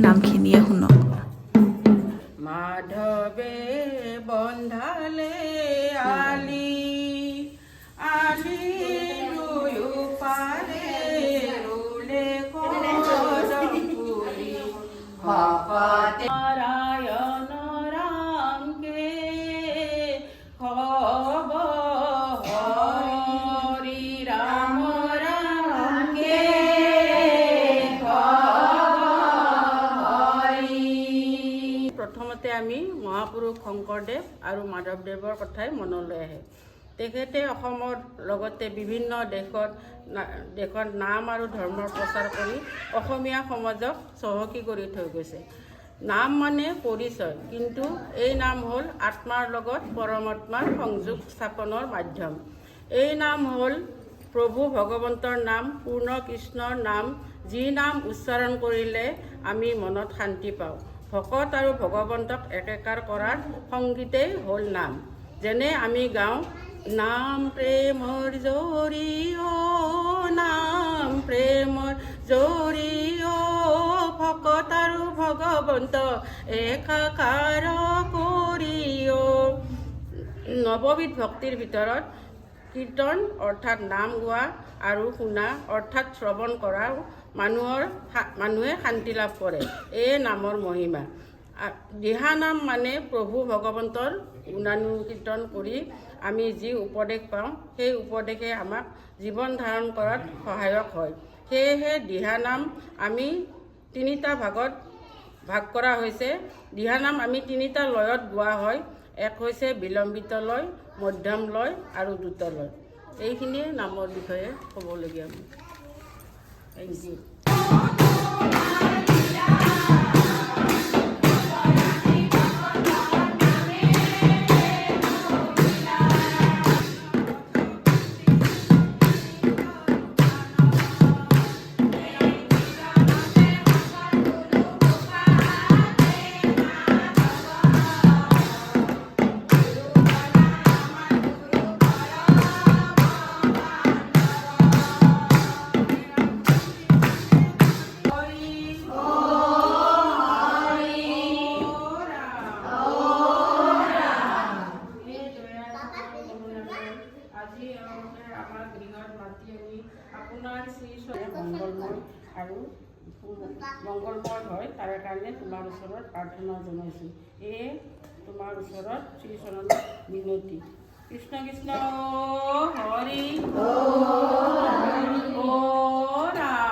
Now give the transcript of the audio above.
নামখিনিয়ে শুনক। মাধৱে বন্ধালে আলি আলি ৰুয়ো পাৰে ৰুলে কদম পুলি ভকতে নাৰায়ণ ৰামকে খব হৰি ৰাম ৰামকে প্ৰথমতে আমি মহাপুৰুষ শংকৰদেৱ আৰু মাধৱদেৱৰ কথাই মনলৈ আহে। তেখেতে অসমৰ লগতে বিভিন্ন দেশত নাম আৰু ধৰ্মৰ প্ৰচাৰ কৰি অসমীয়া সমাজক চহকী কৰি থৈ গৈছে। নাম মানে পৰিচয়, কিন্তু এই নাম হ'ল আত্মাৰ লগত পৰমাত্মাৰ সংযোগ স্থাপনৰ মাধ্যম। এই নাম হ'ল প্ৰভু ভগৱন্তৰ নাম, পূৰ্ণ কৃষ্ণৰ নাম, যি নাম উচ্চাৰণ কৰিলে আমি মনত শান্তি পাওঁ। ভকত আৰু ভগৱন্তক একেকাৰ কৰাৰ সংগীতেই হ'ল নাম। যেনে আমি গাওঁ, নাম প্ৰেমৰ জৰিয় নাম প্ৰেমৰ জৰিয় ভকত আৰু ভগৱন্ত একাকাৰ কৰিয়। নৱবিধ ভক্তিৰ ভিতৰত কীৰ্তন অৰ্থাৎ নাম গোৱা আৰু শুনা অৰ্থাৎ শ্ৰৱণ কৰাও মানুহে শান্তি লাভ কৰে। এই নামৰ মহিমা। দিহানাম মানে প্ৰভু ভগৱন্তৰ গুণানুকীৰ্তন কৰি আমি যি উপদেশ পাওঁ, সেই উপদেশে আমাক জীৱন ধাৰণ কৰাত সহায়ক হয়। সেয়েহে দিহানাম আমি তিনিটা ভাগত ভাগ কৰা হৈছে। দিহানাম আমি তিনিটা লয়ত গোৱা হয়। এক হৈছে বিলম্বিত লয়, মধ্যম লয় আৰু দ্ৰুত লয়। এইখিনিয়ে নামৰ বিষয়ে ক'বলগীয়া মোৰ। Thank you. আজি আমাৰ গৃহত মাতি আমি আপোনাৰ শ্ৰী মংগলময় আৰু মংগলময় হয়, তাৰ কাৰণে তোমাৰ ওচৰত প্ৰাৰ্থনা জনাইছোঁ। এয়ে তোমাৰ ওচৰত শ্ৰী চৰণত মিনতি। কৃষ্ণ কৃষ্ণ হৰি ও ৰাম